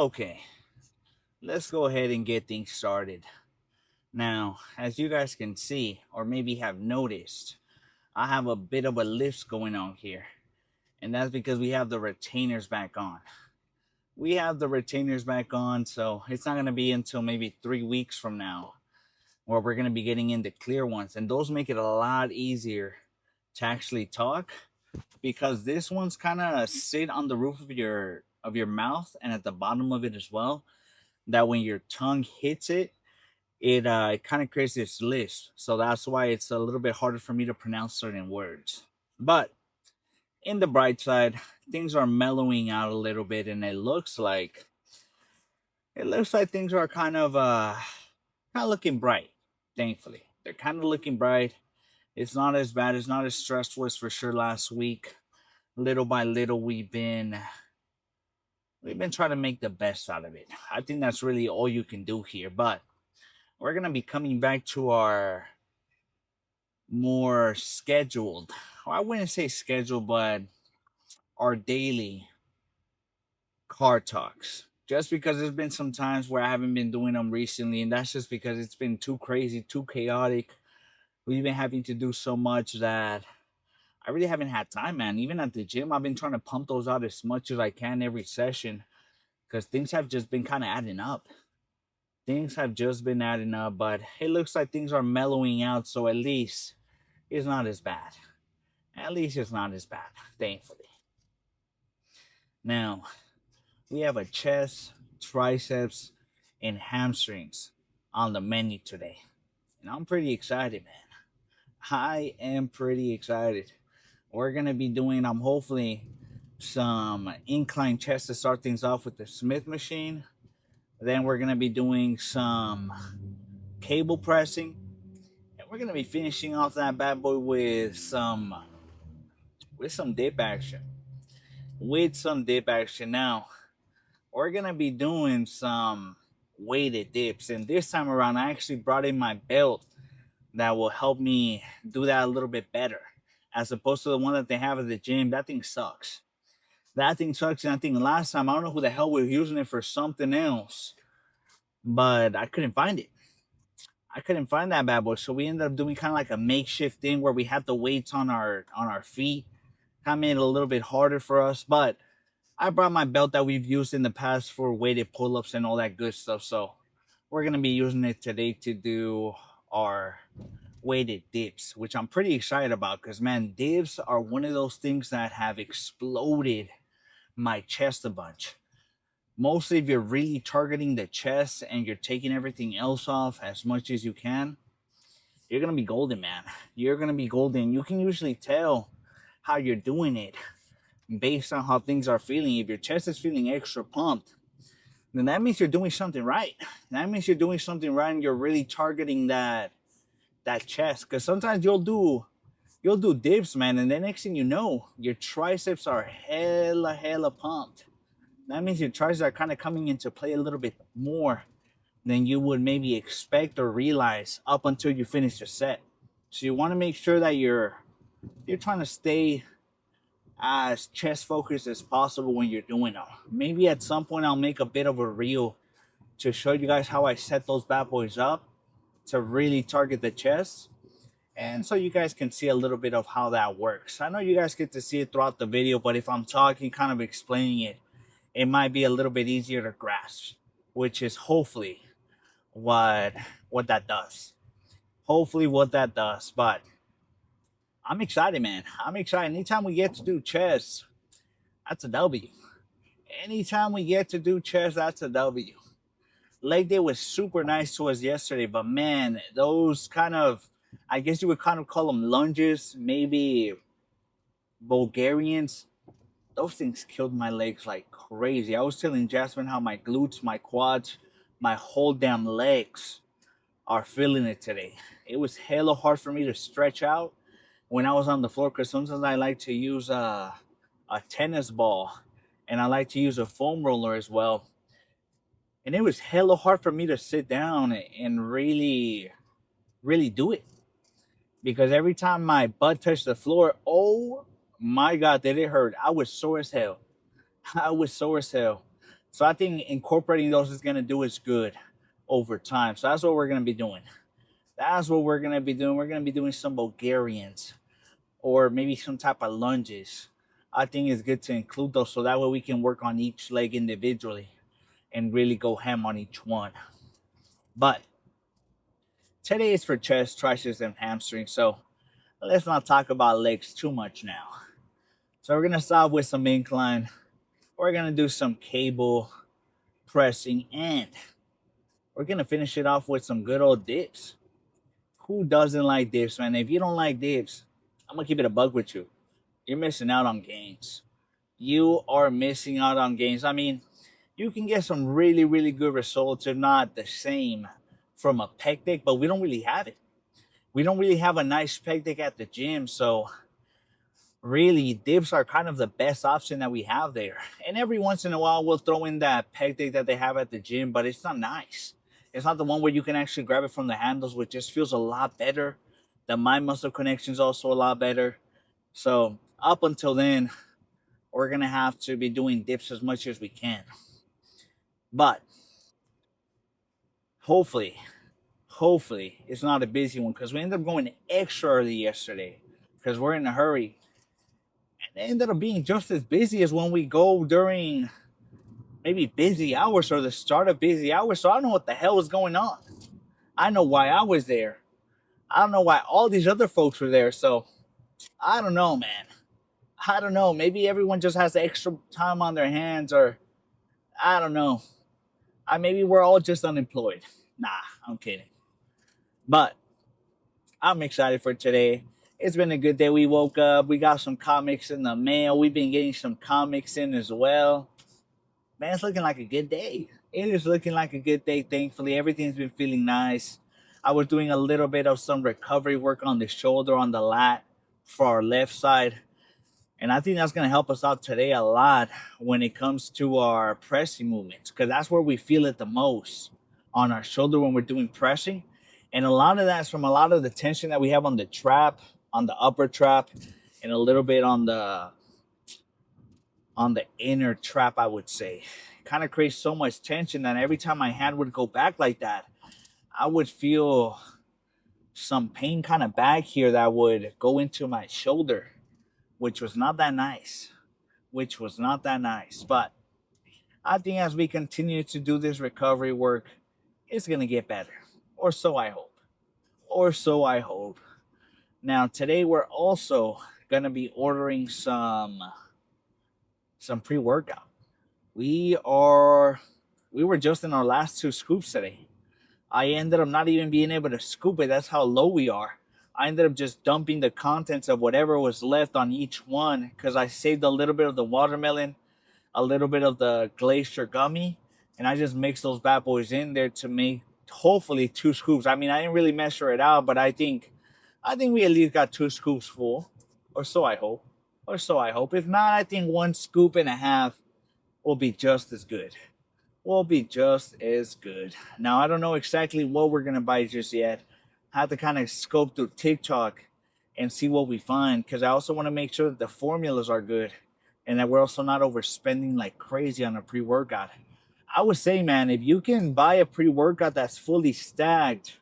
Okay, let's go ahead and get things started. Now, as you guys can see, or maybe have noticed, I have a bit of a lift going on here. And that's because we have the retainers back on. We have the retainers back on, so it's not going to be until maybe 3 weeks from now where we're going to be getting into clear ones. And those make it a lot easier to actually talk because this one's kind of sit on the roof of your mouth and at the bottom of it as well, that when your tongue hits it, it kind of creates this lisp. So that's why it's a little bit harder for me to pronounce certain words. But in the bright side, things are mellowing out a little bit, and it looks like things are kind of looking bright. Thankfully, they're kind of looking bright. It's not as bad. It's not as stressful as for sure last week. Little by little, we've been trying to make the best out of it. I think that's really all you can do here. But we're gonna be coming back to our more scheduled, or I wouldn't say scheduled, but our daily car talks. Just because there's been some times where I haven't been doing them recently, and that's just because it's been too crazy, too chaotic. We've been having to do so much that I really haven't had time, man. Even at the gym, I've been trying to pump those out as much as I can every session because things have just been kind of adding up. Things have just been adding up, but it looks like things are mellowing out, so at least it's not as bad. At least it's not as bad, thankfully. Now, we have a chest, triceps, and hamstrings on the menu today. And I'm pretty excited, man. I am pretty excited. We're going to be doing, hopefully, some incline chest to start things off with the Smith machine. Then we're going to be doing some cable pressing. And we're going to be finishing off that bad boy with some dip action. With some dip action. Now, we're gonna be doing some weighted dips, and this time around I actually brought in my belt that will help me do that a little bit better as opposed to the one that they have at the gym. That thing sucks. That thing sucks. And I think last time, I don't know who the hell was using it for something else, but I couldn't find it. I couldn't find that bad boy, so we ended up doing kind of like a makeshift thing where we had the weights on our feet. Kind of made it a little bit harder for us, but I brought my belt that we've used in the past for weighted pull-ups and all that good stuff. So we're gonna be using it today to do our weighted dips, which I'm pretty excited about because man, dips are one of those things that have exploded my chest a bunch. Mostly if you're really targeting the chest and you're taking everything else off as much as you can, you're gonna be golden, man. You're gonna be golden. You can usually tell how you're doing it based on how things are feeling. If your chest is feeling extra pumped, then that means you're doing something right. That means you're doing something right and you're really targeting that chest. Because sometimes you'll do dips, man, and the next thing you know, your triceps are hella pumped. That means your triceps are kind of coming into play a little bit more than you would maybe expect or realize up until you finish your set. So you want to make sure that you're trying to stay as chest focused as possible when you're doing them. Maybe at some point I'll make a bit of a reel to show you guys how I set those bad boys up to really target the chest. And so you guys can see a little bit of how that works. I know you guys get to see it throughout the video, but if I'm talking, kind of explaining it, it might be a little bit easier to grasp, which is hopefully what what that does. Hopefully what that does. But I'm excited, man. I'm excited. Anytime we get to do chest, that's a W. Anytime we get to do chest, that's a W. Leg day was super nice to us yesterday, but man, those kind of, I guess you would kind of call them lunges, maybe Bulgarians. Those things killed my legs like crazy. I was telling Jasmine how my glutes, my quads, my whole damn legs are feeling it today. It was hella hard for me to stretch out when I was on the floor because sometimes I like to use a tennis ball and I like to use a foam roller as well. And it was hella hard for me to sit down and really do it because every time my butt touched the floor, oh my god, did it hurt. I was sore as hell. I was sore as hell. So I think incorporating those is going to do us good over time. So that's what we're going to be doing. That's what we're going to be doing. We're going to be doing some Bulgarians or maybe some type of lunges. I think it's good to include those so that way we can work on each leg individually and really go ham on each one. But today is for chest, triceps, and hamstrings. So let's not talk about legs too much now. So we're going to start with some incline. We're going to do some cable pressing, and we're going to finish it off with some good old dips. Who doesn't like dips, man? If you don't like dips, I'm going to keep it a bug with you. You're missing out on gains. You are missing out on gains. I mean, you can get some really, really good results, if not the same, from a pec deck, but we don't really have it. We don't really have a nice pec deck at the gym, so really dips are kind of the best option that we have there. And every once in a while we'll throw in that pec deck that they have at the gym, but it's not nice. It's not the one where you can actually grab it from the handles, which just feels a lot better. The mind muscle connection is also a lot better. So up until then, we're gonna have to be doing dips as much as we can. But hopefully, hopefully it's not a busy one, because we ended up going extra early yesterday because we're in a hurry. And it ended up being just as busy as when we go during maybe busy hours or the start of busy hours. So I don't know what the hell was going on. I know why I was there. I don't know why all these other folks were there. So I don't know, man. I don't know. Maybe everyone just has extra time on their hands, or I don't know. Maybe we're all just unemployed. Nah, I'm kidding. But I'm excited for today. It's been a good day. We woke up. We got some comics in the mail. We've been getting some comics in as well. Man, it's looking like a good day. It is looking like a good day, thankfully. Everything's been feeling nice. I was doing a little bit of some recovery work on the shoulder, on the lat for our left side. And I think that's going to help us out today a lot when it comes to our pressing movements, because that's where we feel it the most, on our shoulder when we're doing pressing. And a lot of that's from a lot of the tension that we have on the trap, on the upper trap, and a little bit on the inner trap, I would say. It kind of creates so much tension that every time my hand would go back like that, I would feel some pain kind of back here that would go into my shoulder, which was not that nice. But I think as we continue to do this recovery work, it's going to get better. Or so I hope. Now, today we're also going to be ordering some pre-workout. We were just in our last 2 scoops today. I ended up not even being able to scoop it. That's how low we are. I ended up just dumping the contents of whatever was left on each one, because I saved a little bit of the watermelon, a little bit of the glacier gummy, and I just mixed those bad boys in there to make hopefully 2 scoops. I mean, I didn't really measure it out, but I think we at least got 2 scoops full, or so I hope. If not, I think 1 scoop and a half will be just as good. Now, I don't know exactly what we're going to buy just yet. I have to kind of scope through TikTok and see what we find, because I also want to make sure that the formulas are good and that we're also not overspending like crazy on a pre-workout. I would say, man, if you can buy a pre-workout that's fully stacked,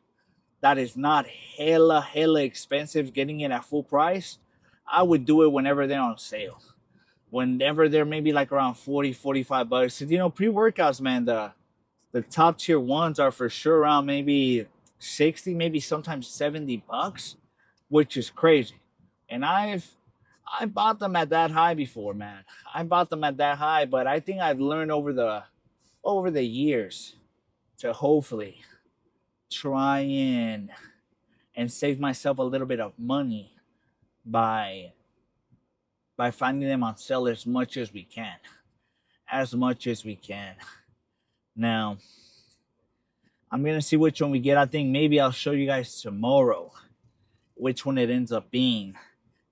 that is not hella expensive, getting it at full price, I would do it whenever they're on sale. Whenever they're maybe like around 40, 45 bucks. You know, pre-workouts, man, the top tier ones are for sure around maybe 60, maybe sometimes 70 bucks, which is crazy. And I bought them at that high before, man. I bought them at that high, but I think I've learned over the years to hopefully try and save myself a little bit of money by finding them on sale as much as we can. Now, I'm going to see which one we get. I think maybe I'll show you guys tomorrow which one it ends up being,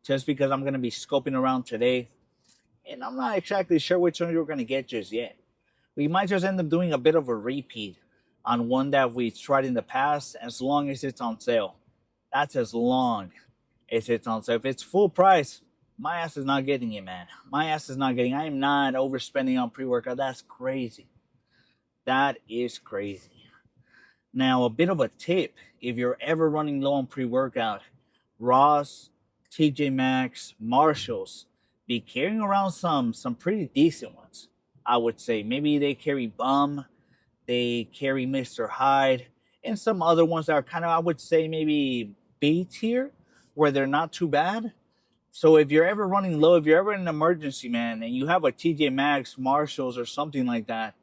just because I'm going to be scoping around today, and I'm not exactly sure which one you're going to get just yet. We might just end up doing a bit of a repeat on one that we tried in the past, as long as it's on sale. That's as long as it's on sale. If it's full price, My ass is not getting it, man. My ass is not getting. I am not overspending on pre-workout. That's crazy. That is crazy. Now, a bit of a tip: if you're ever running low on pre-workout, Ross, TJ Maxx, Marshalls, be carrying around some pretty decent ones. I would say maybe they carry Bum, they carry Mr. Hyde, and some other ones that are kind of, I would say, maybe B tier, where they're not too bad. So if you're ever running low, if you're ever in an emergency, man, and you have a TJ Maxx, Marshalls, or something like that,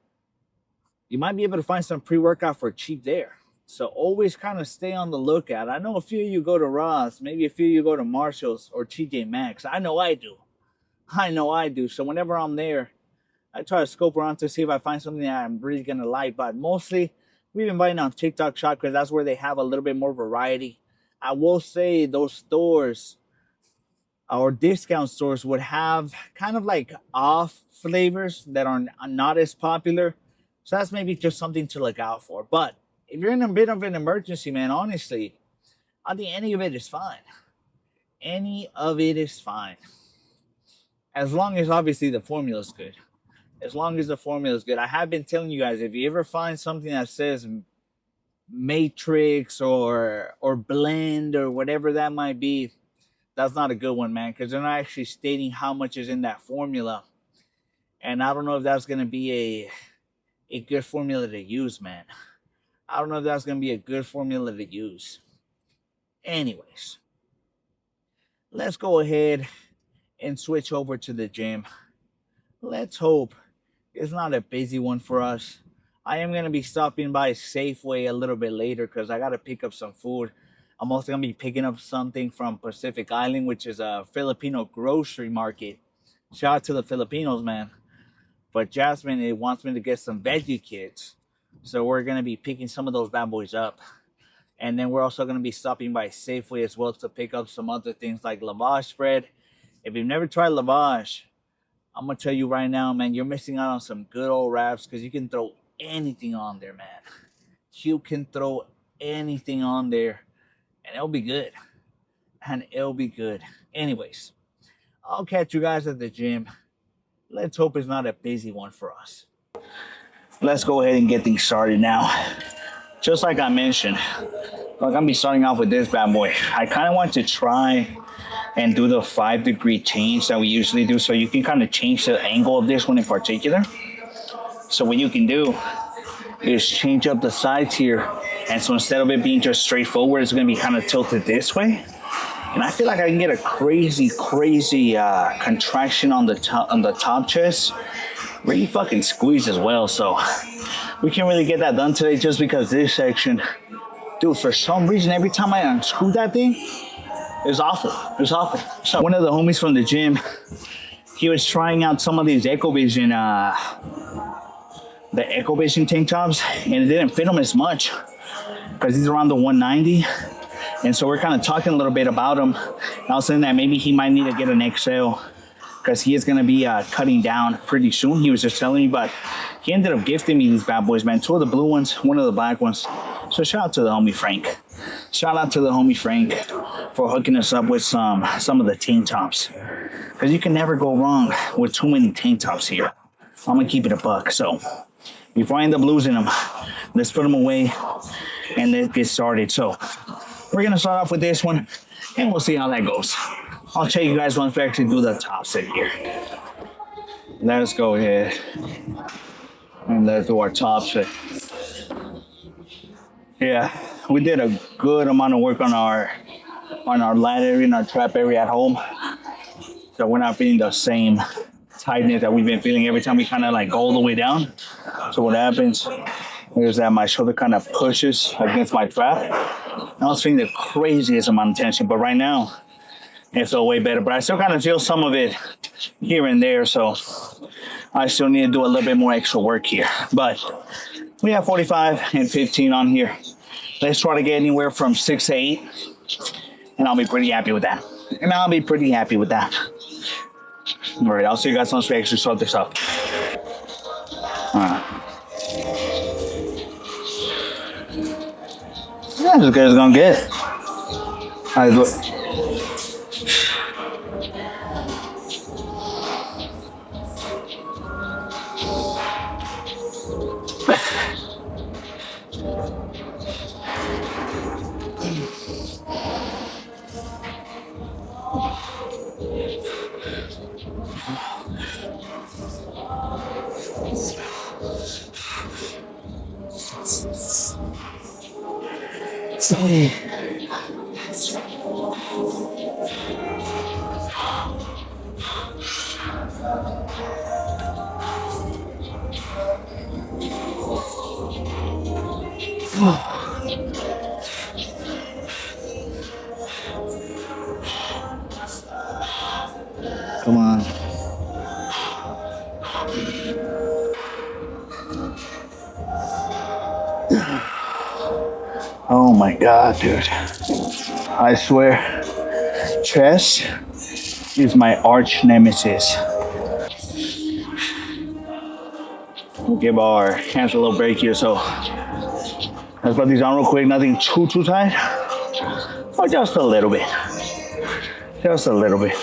you might be able to find some pre-workout for cheap there. So always kind of stay on the lookout. I know a few of you go to Ross, maybe a few of you go to Marshalls or TJ Maxx. I know I do. I know I do. So whenever I'm there, I try to scope around to see if I find something that I'm really going to like. But mostly, we've been buying on TikTok Shop because that's where they have a little bit more variety. I will say those stores or discount stores would have kind of like off flavors that are not as popular. So that's maybe just something to look out for. But if you're in a bit of an emergency, man, honestly, I think any of it is fine. Any of it is fine. As long as obviously the formula is good. As long as the formula is good. I have been telling you guys, if you ever find something that says matrix or blend or whatever that might be, that's not a good one, man, because they're not actually stating how much is in that formula. And I don't know if that's going to be a good formula to use, man. I don't know if that's going to be a good formula to use. Anyways, let's go ahead and switch over to the gym. Let's hope it's not a busy one for us. I am going to be stopping by Safeway a little bit later because I got to pick up some food. I'm also going to be picking up something from Pacific Island, which is a Filipino grocery market. Shout out to the Filipinos, man. But Jasmine wants me to get some veggie kits. So we're going to be picking some of those bad boys up. And then we're also going to be stopping by Safeway as well to pick up some other things like lavage bread. If you've never tried lavage, I'm going to tell you right now, man, you're missing out on some good old wraps because you can throw anything on there, man. You can throw anything on there and it'll be good. And it'll be good. Anyways, I'll catch you guys at the gym. Let's hope it's not a busy one for us. Let's go ahead and get things started now. Just like I mentioned, I'm going to be starting off with this bad boy. I kind of want to try and do the 5-degree change that we usually do, so you can kind of change the angle of this one in particular. So what you can do is change up the sides here, and so instead of it being just straightforward, it's going to be kind of tilted this way. And I feel like I can get a crazy contraction on the top chest. Really fucking squeeze as well. So we can't really get that done today just because this section, dude, for some reason, every time I unscrew that thing, it's awful. It's awful. So one of the homies from the gym, he was trying out some of these EcoVision, the EcoVision tank tops, and it didn't fit him as much because he's around the 190. And so we're kind of talking a little bit about him. And I was saying that maybe he might need to get an XL because he is going to be cutting down pretty soon. He was just telling me, but he ended up gifting me these bad boys, man. 2 of the blue ones, 1 of the black ones. So shout out to the homie Frank. Shout out to the homie Frank for hooking us up with some of the tank tops. Because you can never go wrong with too many tank tops here. I'm going to keep it a buck. So before I end up losing them, let's put them away and let's get started. So we're going to start off with this one, and we'll see how that goes. I'll tell you guys once we actually do the top set here. Let's go ahead and let's do our top set. Yeah, we did a good amount of work on our lat area and our trap area at home. So we're not feeling the same tightness that we've been feeling every time we kind of like go all the way down. So what happens is that my shoulder kind of pushes against my trap. I was feeling the craziest amount of tension, but right now it felt way better. But I still kind of feel some of it here and there, so I still need to do a little bit more extra work here. But we have 45 and 15 on here. Let's try to get anywhere from 6 to 8, and I'll be pretty happy with that. All right, I'll see you guys once we actually start this up. All right. Yeah, this guy's gonna get. All right, look. Come on. Oh my God, dude. I swear, chest is my arch nemesis. We'll give our hands a little break here, so let's put these on real quick. Nothing too tight, but just a little bit. Just a little bit.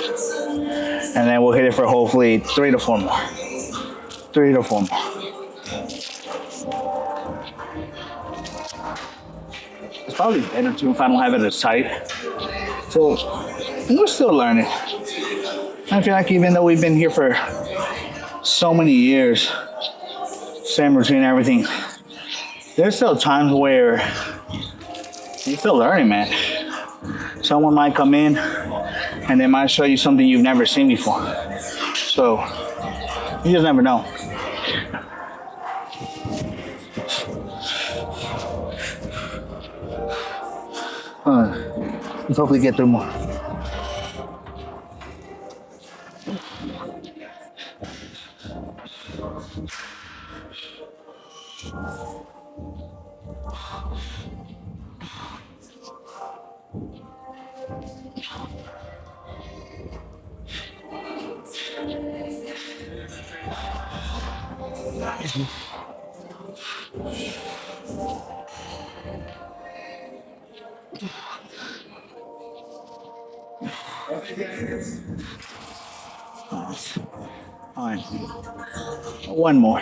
And then we'll hit it for hopefully 3 to 4 more. 3 to 4 more. It's probably better too if I don't have it as tight. So we're still learning. I feel like even though we've been here for so many years, same routine, everything, there's still times where you're still learning, man. Someone might come in and they might show you something you've never seen before. So you just never know. Let's hopefully get through more. All right, one more.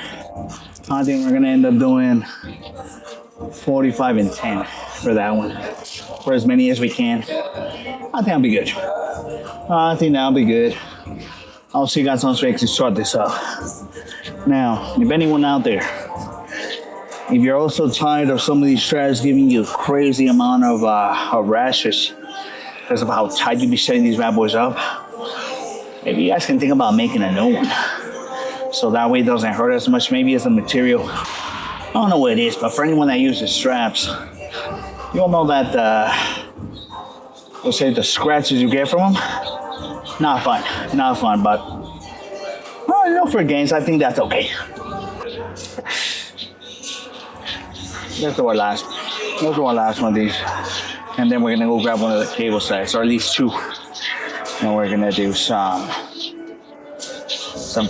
I think we're gonna end up doing 45 and 10 for that one, for as many as we can. I think I'll be good. I think that'll be good. I'll see you guys on Strength to start this up. Now, if anyone out there, if you're also tired of some of these straps giving you a crazy amount of rashes because of how tight you be setting these bad boys up, maybe you guys can think about making a new one. So that way it doesn't hurt as much, maybe as the material. I don't know what it is, but for anyone that uses straps, you'll know that let's say the scratches you get from them, not fun, but well, you know, for gains, I think that's okay. Let's do our last one of these. And then we're gonna go grab one of the cable sets, or at least 2. And we're gonna do some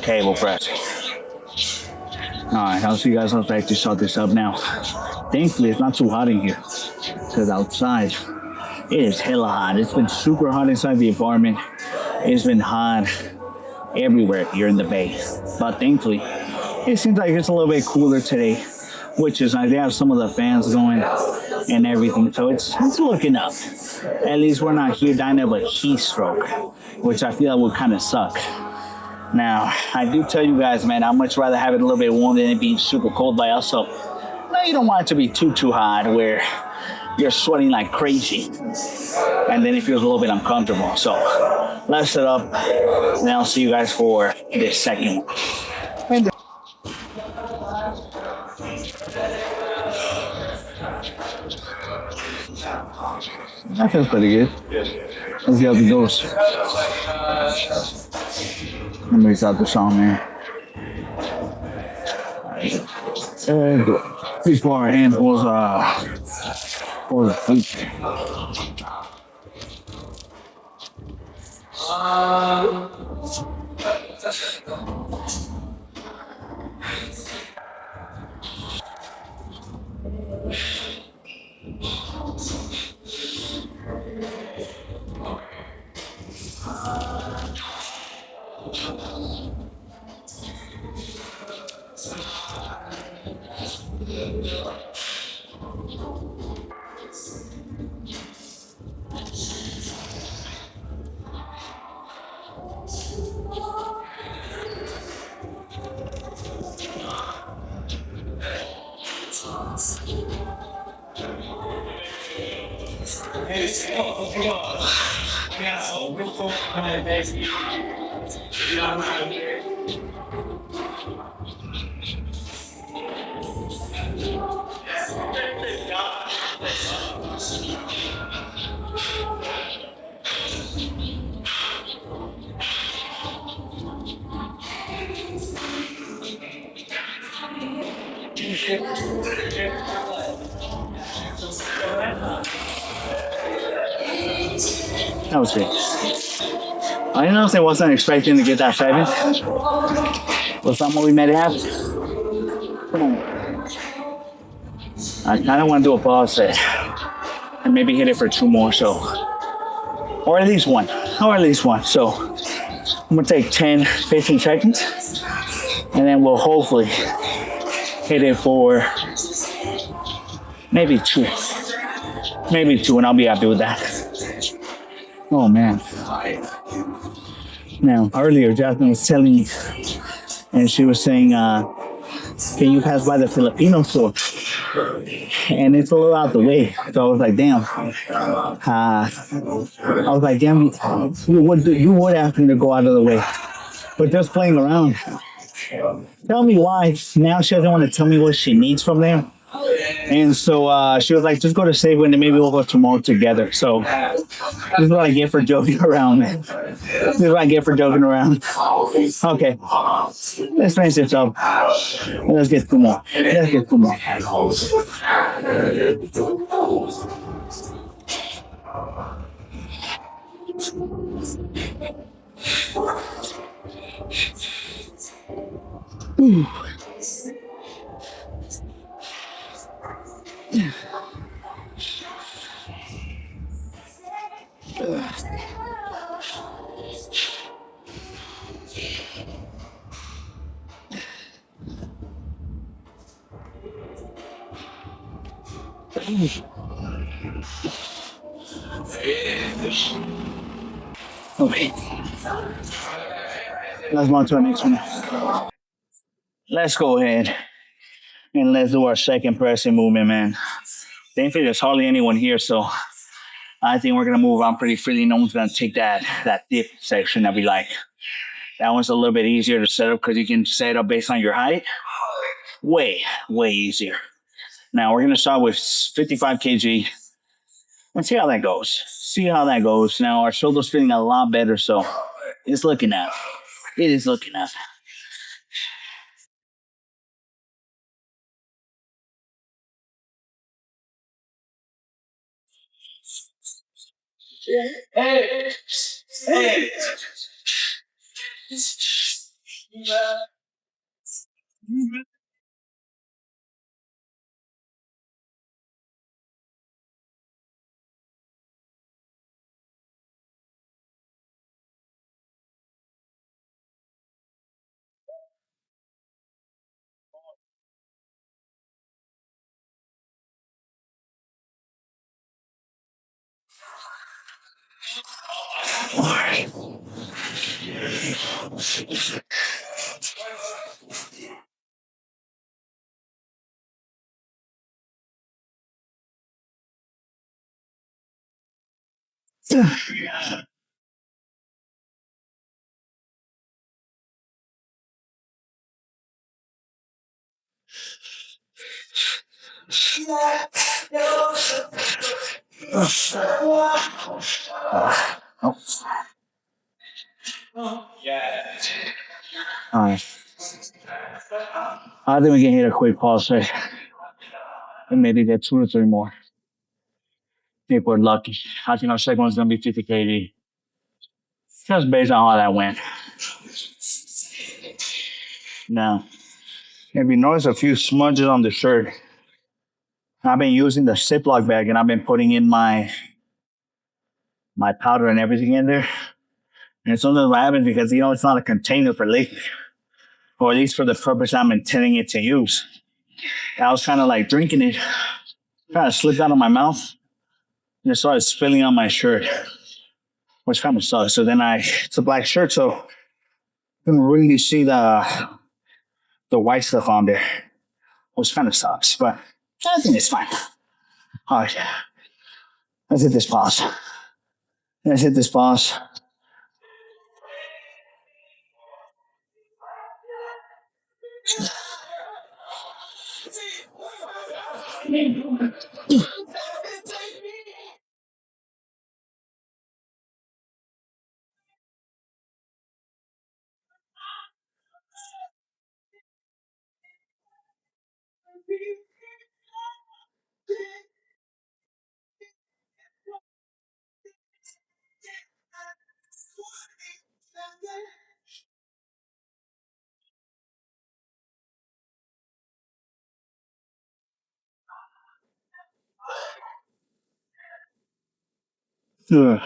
cable pressing. All right, I'll see you guys once I actually start this up now. Thankfully, it's not too hot in here, because outside, it is hella hot. It's been super hot inside the apartment. It's been hot everywhere here in the Bay. But thankfully, it seems like it's a little bit cooler today, which is nice. They have some of the fans going and everything, so it's looking up. At least we're not here dying of a heat stroke, which I feel like would kind of suck. Now, I do tell you guys, man, I'd much rather have it a little bit warm than it being super cold, but also, no, you don't want it to be too hot where you're sweating like crazy, and then it feels a little bit uncomfortable. So let's set up, and then I'll see you guys for this second one. That feels pretty good. Let's see how it goes. Let me start the song, man. And please pour our handfuls for the feet. That was good. I honestly wasn't expecting to get that 7. But something we made it happen. I kind of want to do a pause set and maybe hit it for 2 more, so, or at least one. So I'm gonna take 10, 15 seconds, and then we'll hopefully hit it for maybe 2, and I'll be happy with that. Oh man. Now earlier, Jasmine was telling me, and she was saying, "Can you pass by the Filipino store?" And it's a little out the way. So I was like, damn. You would ask me to go out of the way. But just playing around. Tell me why. Now she doesn't want to tell me what she needs from there. And so she was like, just go to Safeway and then maybe we'll go tomorrow together. So this is what I get for joking around, man. This is what I get for joking around. Okay. Let's finish this up. Let's get 2 more. Ooh. Okay. Let's move on to the next one. Let's go ahead and let's do our second pressing movement, man. Thankfully, there's hardly anyone here, so I think we're gonna move on pretty freely. No one's gonna take that dip section that we like. That one's a little bit easier to set up because you can set up based on your height. Way easier. Now we're gonna start with 55 kg. Let's see how that goes. Now our shoulder's feeling a lot better, so it's looking up. It is looking up. Hey. All right. I think we can hit a quick pause there and maybe get 2 or 3 more. If we're lucky. I think our second one's gonna be 50 kg. Just based on how that went. Now, if you notice a few smudges on the shirt, I've been using the Ziploc bag and I've been putting in my powder and everything in there. And sometimes what happens because it's not a container for liquid, or at least for the purpose I'm intending it to use. And I was kind of like drinking it, kind of slipped out of my mouth, and it started spilling on my shirt, which kind of sucks. So then it's a black shirt, so you can really see the white stuff on there, which kind of sucks, but I think it's fine. All right. Let's hit this pause. Let's hit this pause. Ugh.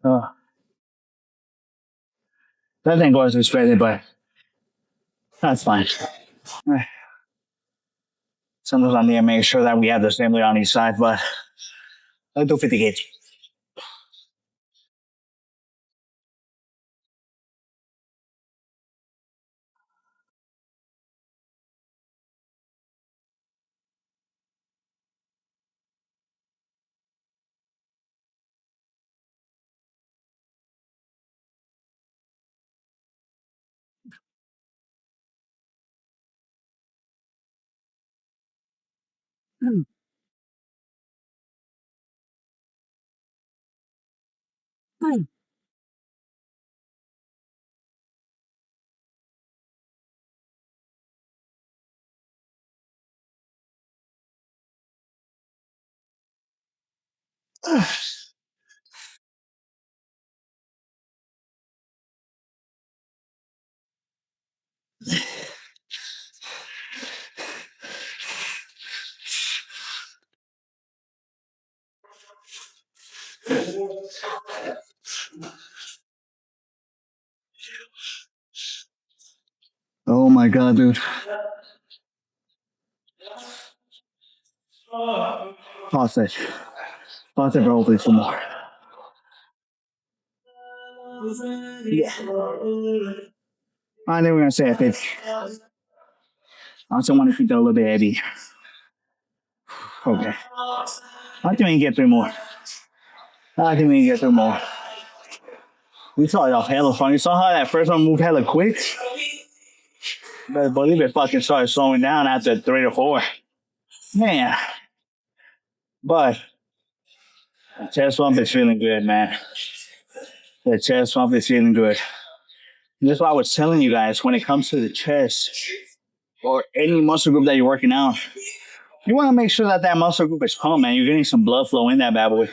Oh, that didn't go as expected, but that's fine. Sometimes I need to make sure that we have the same weight on each side, but let's do 50 kg. Oh my god, dude. Pause it. Pause it for hopefully some more. Yeah. I think we're gonna say a 50. I also want to keep that a little bit heavy. Okay. I think we can get 3 more. I think we can get 3 more. We saw it off hella fun. You saw how that first one moved hella quick? But believe it fucking started slowing down after 3 or 4. Man. But the chest bump is feeling good, man. The chest bump is feeling good. And that's why I was telling you guys when it comes to the chest or any muscle group that you're working out, you want to make sure that that muscle group is pumped, man. You're getting some blood flow in that bad boy.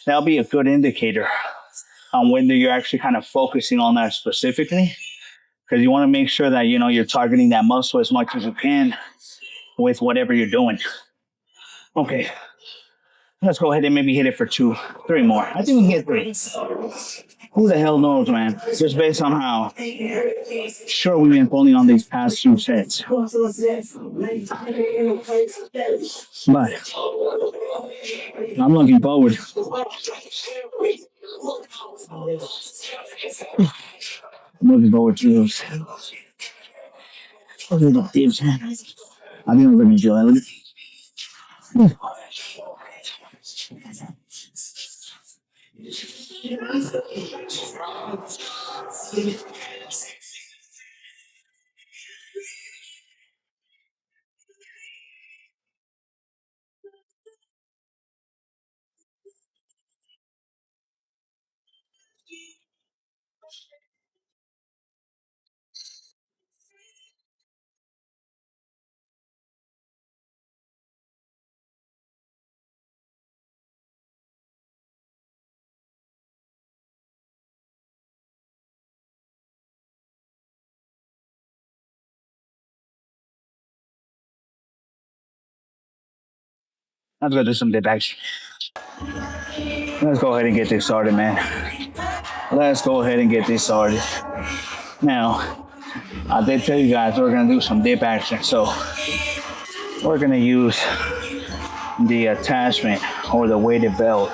That'll be a good indicator on whether you're actually kind of focusing on that specifically. Because you want to make sure that, you know, you're targeting that muscle as much as you can with whatever you're doing. Okay. Let's go ahead and maybe hit it for 2, 3 more. I think we can get 3. Who the hell knows, man? Just based on how sure we've been pulling on these past 2 sets. But I'm looking forward. I'm looking forward to those. I think I'm looking enjoy it. Let's go do some dip action. Let's go ahead and get this started, man. Let's go ahead and get this started. Now, I did tell you guys we're gonna do some dip action, so we're gonna use the attachment or the weighted belt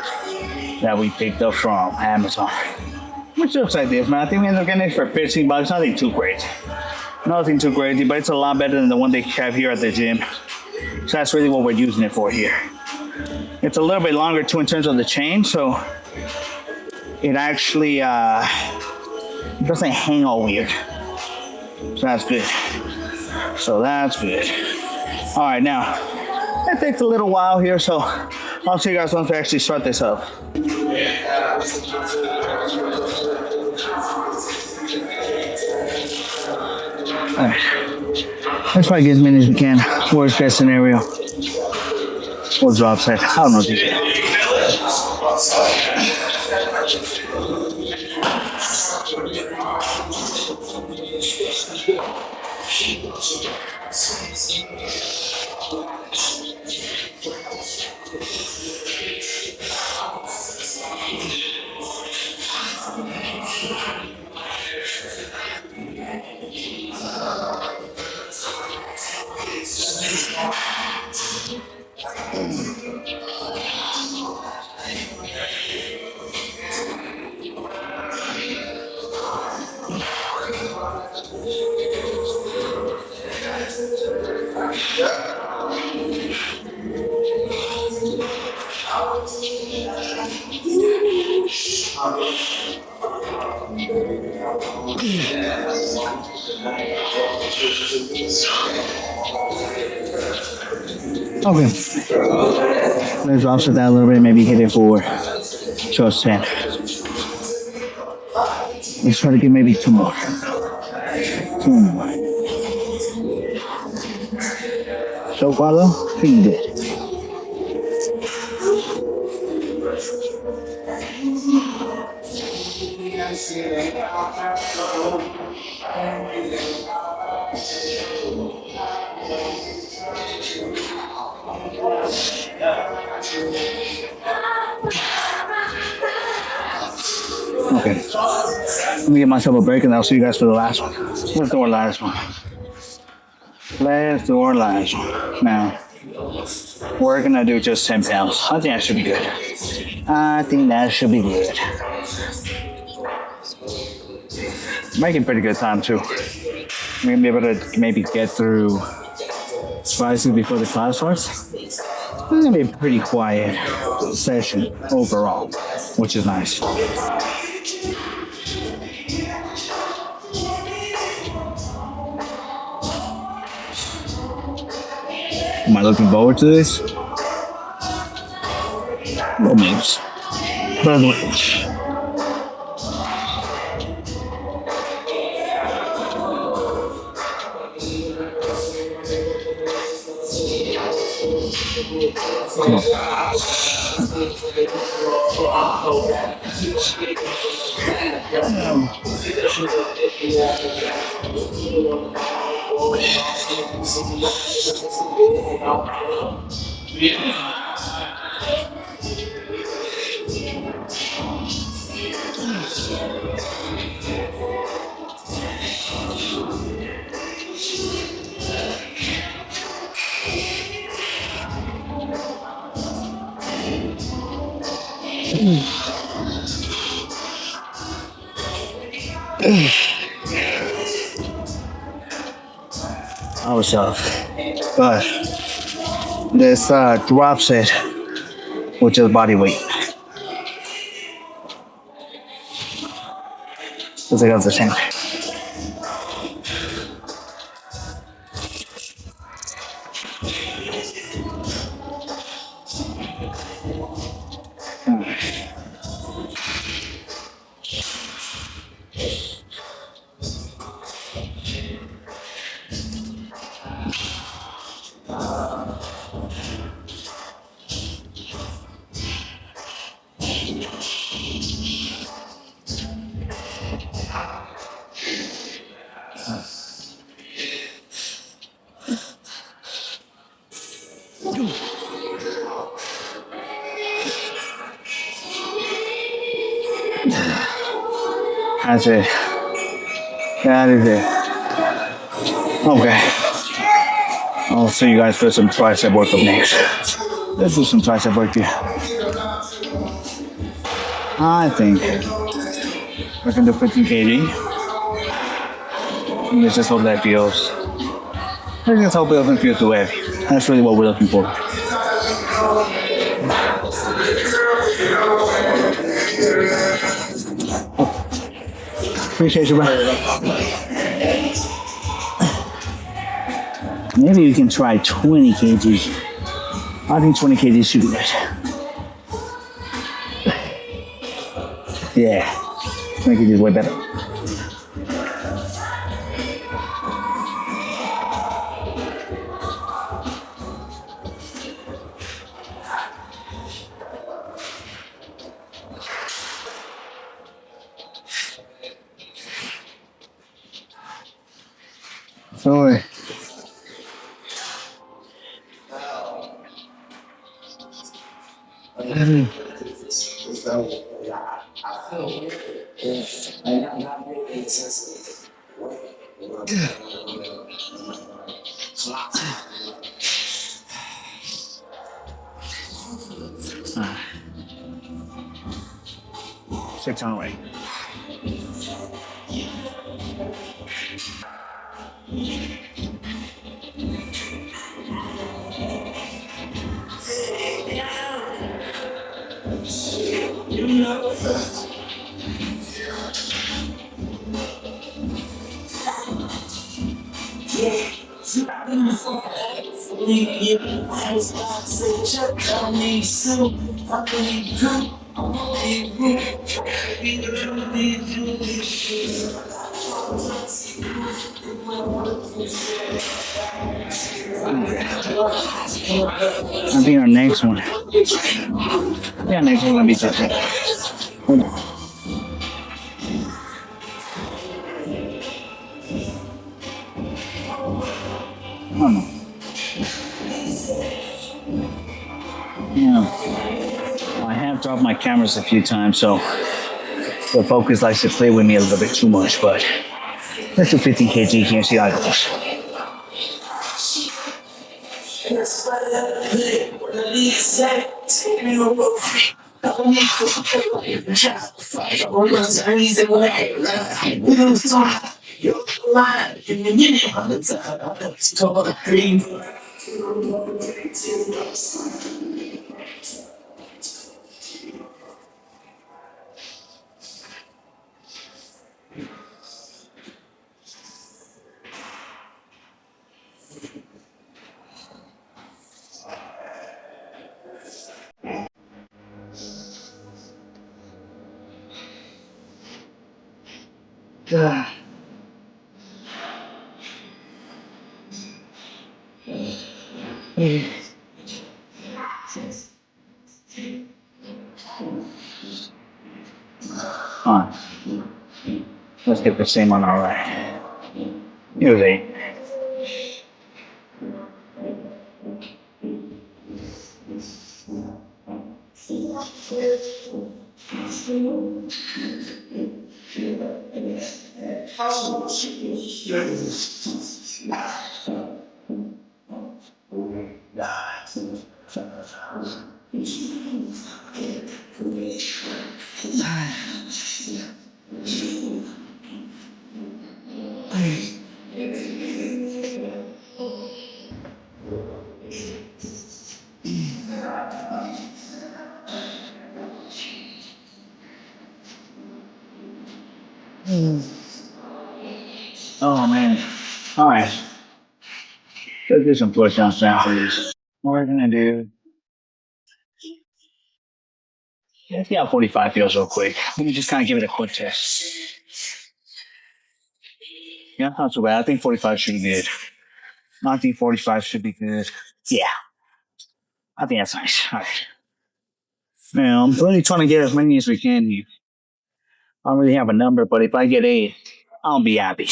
that we picked up from Amazon. Which looks like this, man. I think we ended up getting it for $15. Nothing too great. Nothing too crazy, but it's a lot better than the one they have here at the gym. So that's really what we're using it for here. It's a little bit longer too in terms of the chain, so it actually doesn't hang all weird. So that's good. So that's good. All right, now it takes a little while here, so I'll see you guys once we actually start this up. All right. Let's try to get as many as we can. Worst case scenario, we'll drop set. I don't know. Okay. Let's offset that a little bit, maybe hit it for short 10. Let's try to get maybe 2 more. 2 more. So far though, pretty good. Okay, let me give myself a break and I'll see you guys for the last one. Let's do our last one. Let's do our last one. Now, we're gonna do just 10 pounds. I think that should be good. I think that should be good. Making pretty good time too. We're gonna be able to maybe get through Triceps before the class starts. It's gonna be a pretty quiet session overall, which is nice. Am I looking forward to this? Well, maybe. But anyway. Come on. I was tough, but this drops it with just body weight. Because I got the same. That's it. That is it. Okay. I'll see you guys for some tricep work up next. Let's do some tricep work here. I think we can do 15 kg. Let's just hope that feels. Let's just hope it doesn't feel too heavy. That's really what we're looking for. Appreciate you, bro. Maybe we can try 20 kgs. I think 20 kgs should be good. Yeah, 20 kgs is way better. Sorry. Six on away. I think our next one. Yeah, next one's gonna be different. Hold on. Hold on. Yeah. I have dropped my cameras a few times, so the focus likes to play with me a little bit too much, but let's do 15 kg here and see how it goes. Alright, let's get the same one alright. Here's 8. Oh man. Alright, let's do some push-ups now. What we're gonna do, let's see how 45 feels real quick. Let me just kind of give it a quick test. Yeah, not too bad. I think 45 should be good. I think 45 should be good. Yeah, I think that's nice. All right. Now, I'm really trying to get as many as we can here. I don't really have a number, but if I get 8, I'll be happy.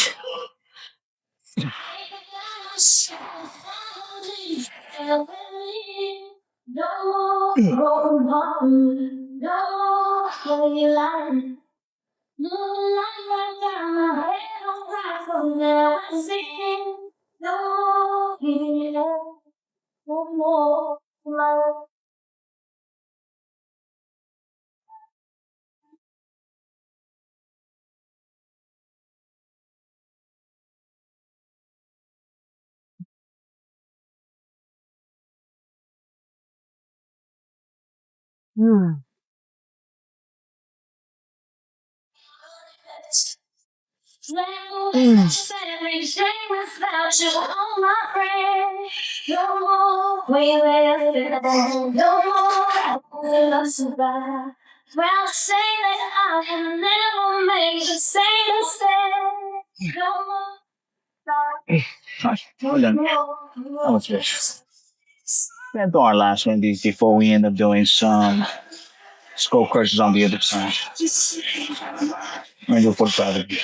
Well done. That was good. Let's do our last one of these before we end up doing some skull crushes on the other side. We're gonna do 45 of these.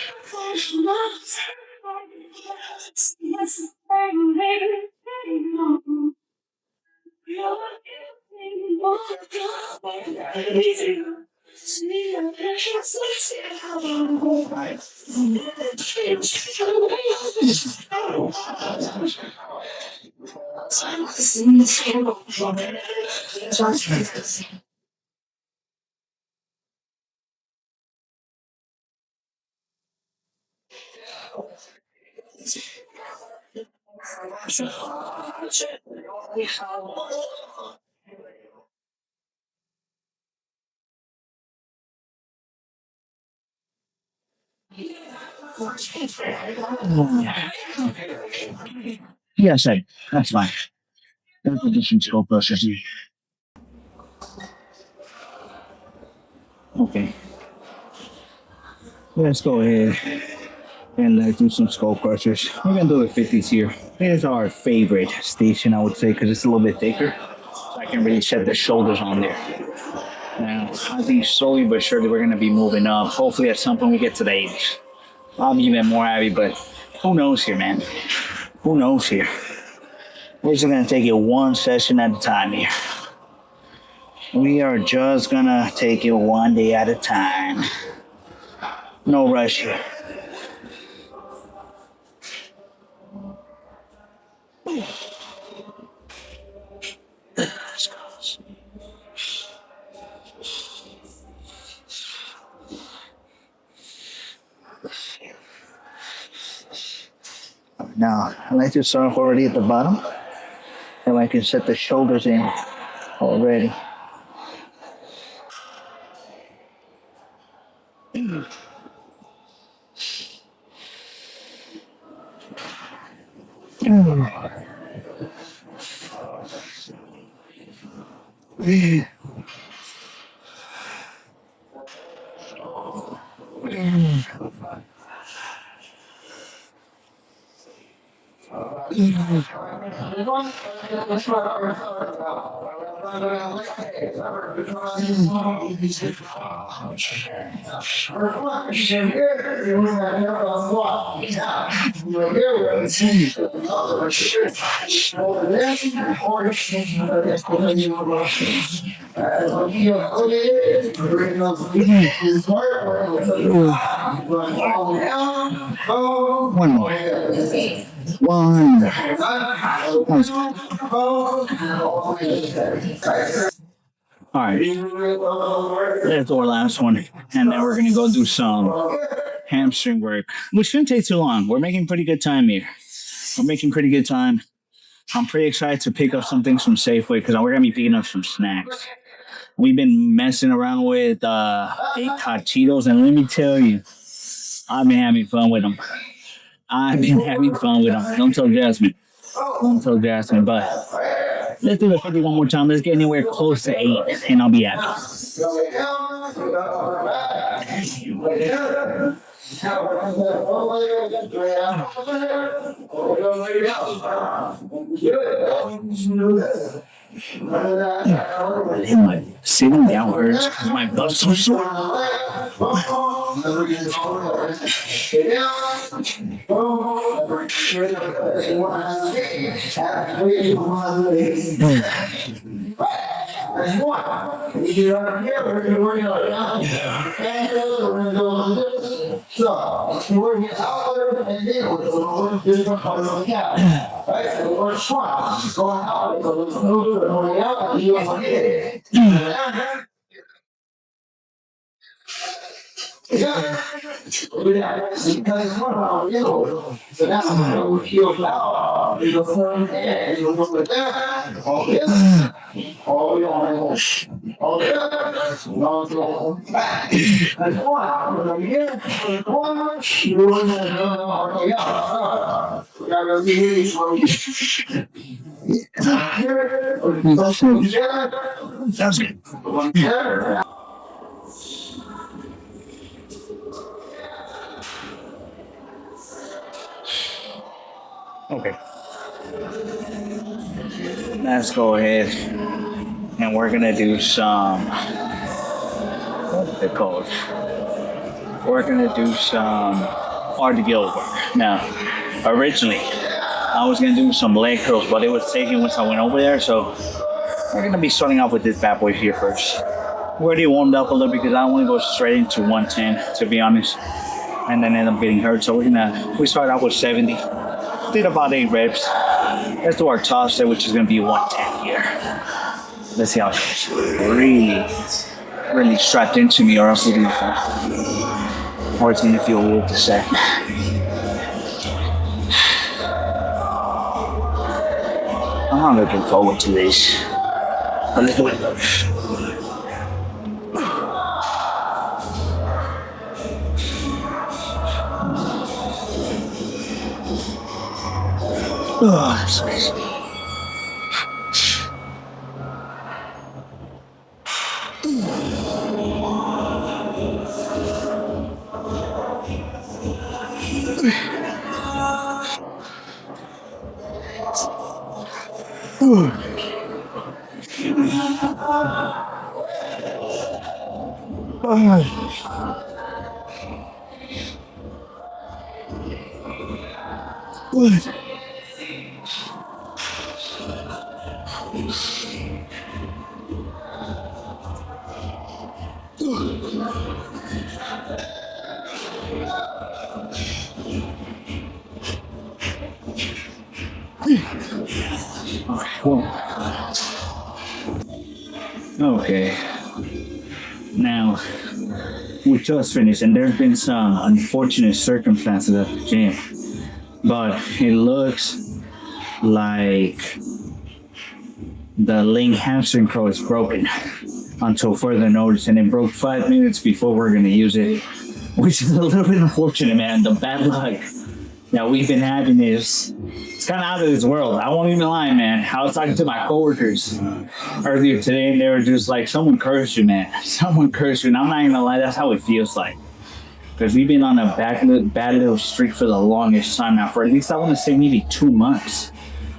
Yes, I. That's fine. Let's do some skull crushes. Okay. Let's go ahead and let's do some skull crushers. We're gonna do the 50s here. It's our favorite station, I would say, because it's a little bit thicker. So I can really set the shoulders on there. Now, I think slowly but surely we're gonna be moving up. Hopefully at some point we get to the 80s. I'll be even more happy, but who knows here, man? Who knows here? We're just gonna take it one session at a time here. We are just gonna take it one day at a time. No rush here. Now, I like to start already at the bottom, and I can set the shoulders in already. One more. One. All right, let's do our last one, and then we're gonna go do some hamstring work, which shouldn't take too long. We're making pretty good time here. We're making pretty good time. I'm pretty excited to pick up some things from Safeway because we're gonna be picking up some snacks. We've been messing around with egg hot Cheetos, and let me tell you, I've been having fun with them. I've been having fun with them. Don't tell Jasmine. Don't tell Jasmine, but let's do the 50 one more time. Let's get anywhere close to 8, and I'll be happy. Sitting down hurts because my butt's so sore. That's good. Okay. Let's go ahead and we're gonna do some, what's it called? We're gonna do some RDL work. Now, originally, I was gonna do some leg curls, but it was taking once I went over there, so we're gonna be starting off with this bad boy here first. We already warmed up a little because I don't want to go straight into 110, to be honest, and then end up getting hurt. So we start out with 70. Did about 8 reps. Let's do our top set, which is gonna be 110 here. Let's see how it goes. Really strapped into me, or else it's gonna feel weird to say. I'm not looking forward to this. But let's do it. Oh, that's nice. Okay. Now, we just finished, and there's been some unfortunate circumstances at the gym, but it looks like the leg hamstring curl is broken until further notice, and it broke 5 minutes before we're gonna use it, which is a little bit unfortunate, man. The bad luck that we've been having is it's kind of out of this world. I won't even lie, man. I was talking to my coworkers earlier today, and they were just like, "Someone cursed you, man. Someone cursed you." And I'm not even gonna lie, that's how it feels like. Because we've been on a bad little streak for the longest time now, for at least I want to say maybe 2 months.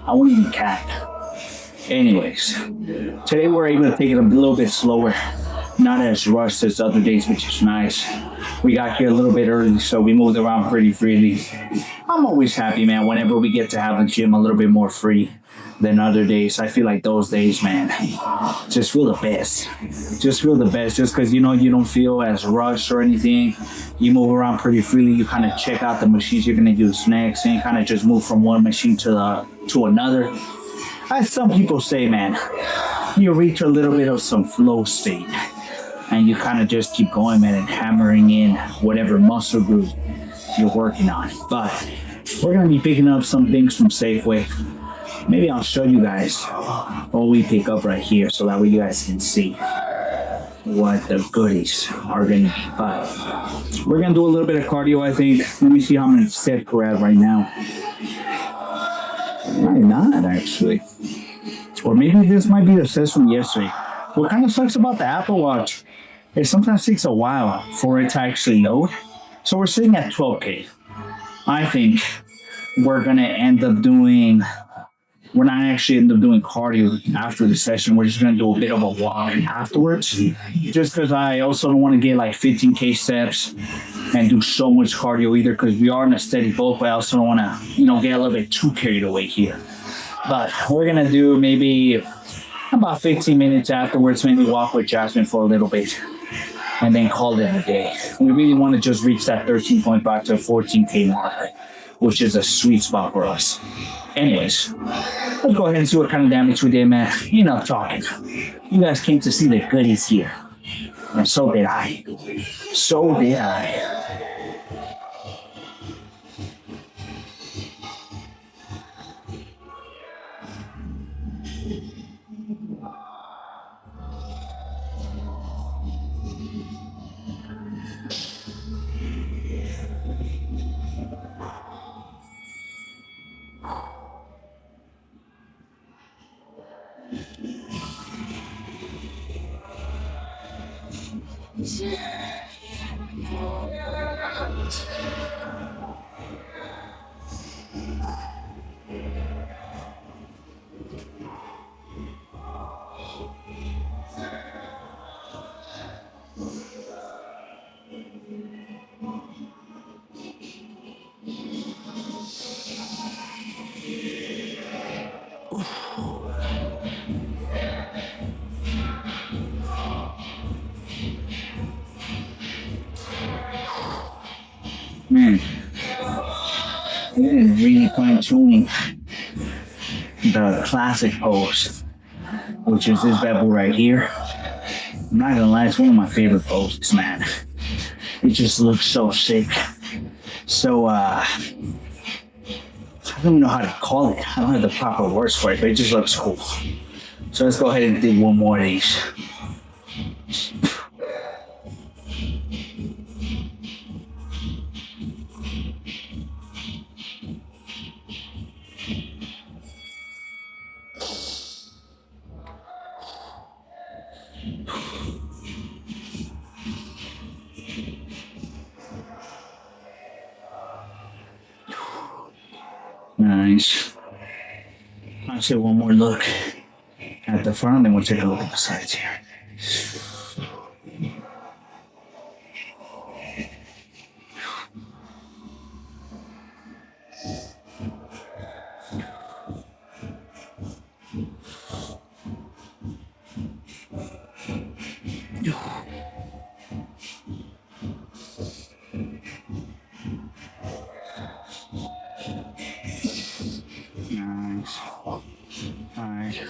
I won't even cap. Anyways, today we're able to take it a little bit slower, not as rushed as other days, which is nice. We got here a little bit early, so we moved around pretty freely. I'm always happy, man, whenever we get to have the gym a little bit more free than other days. I feel like those days, man, just feel the best. Just feel the best, just because, you know, you don't feel as rushed or anything. You move around pretty freely. You kind of check out the machines you're going to use next, and you kind of just move from one machine to another. As some people say, man, you reach a little bit of some flow state, and you kind of just keep going, man, and hammering in whatever muscle group you're working on. But we're going to be picking up some things from Safeway. Maybe I'll show you guys what we pick up right here, so that way you guys can see what the goodies are going to be. But we're going to do a little bit of cardio, I think. Let me see how many steps we're at right now. I'm not, actually. Or maybe this might be the steps from yesterday. What kind of sucks about the Apple Watch, it sometimes takes a while for it to actually load. So we're sitting at 12K. I think we're going to end up doing... We're not actually end up doing cardio after the session. We're just going to do a bit of a walk afterwards. Just because I also don't want to get like 15K steps and do so much cardio either, because we are in a steady bulk, but I also don't want to, you know, get a little bit too carried away here. But we're going to do maybe about 15 minutes afterwards, maybe walk with Jasmine for a little bit, and then call it a day. We really want to just reach that 13.5 to 14K mark, which is a sweet spot for us. Anyways, let's go ahead and see what kind of damage we did, man. Enough talking. You guys came to see the goodies here. And so did I. So did I. Man, really fine tuning the classic pose, which is this bad boy right here. I'm not gonna lie, it's one of my favorite poses, man. It just looks so sick. So, I don't even know how to call it. I don't have the proper words for it, but it just looks cool. So let's go ahead and do one more of these. Nice. I'll say one more look at the front, then we'll take a look at the sides here. Nice. Alright.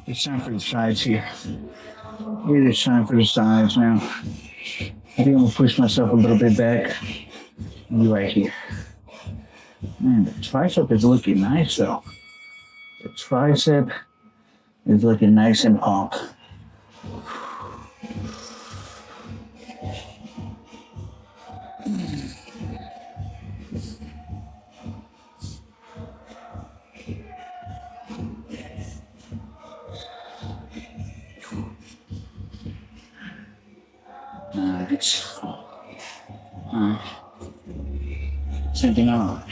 It's time for the sides here. It is time for the sides now. I think I'm gonna push myself a little bit back. Be right here. Man, the tricep is looking nice though. The tricep is looking nice and pumped. Nice. Alright. Same thing on.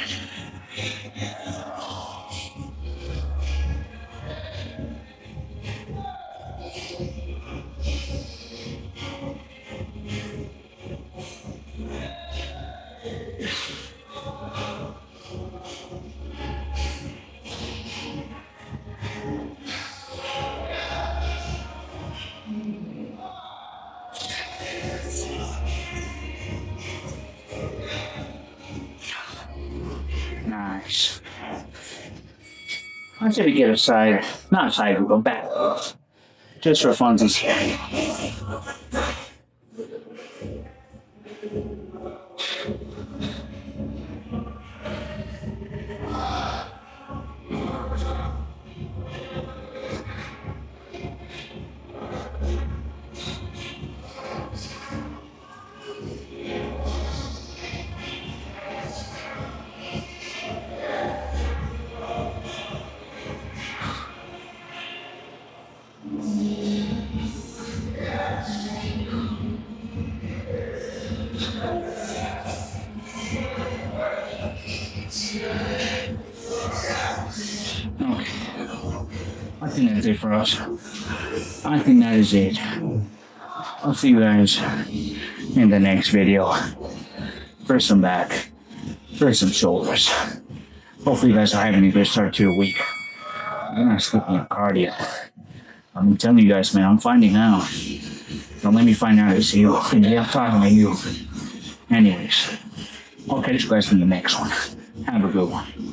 Nice. I said to get a side, not a side, but back. Just for funsies here. Okay. I think that's it for us. I think that is it. I'll see you guys in the next video. For some back, for some shoulders. Hopefully you guys are having a good start to your week. I'm not sleeping on cardio. I'm telling you guys, man, I'm finding out. Don't let me find out it's you. Yeah, I'm talking to you. Anyways, I'll catch you guys in the next one. Have a good one.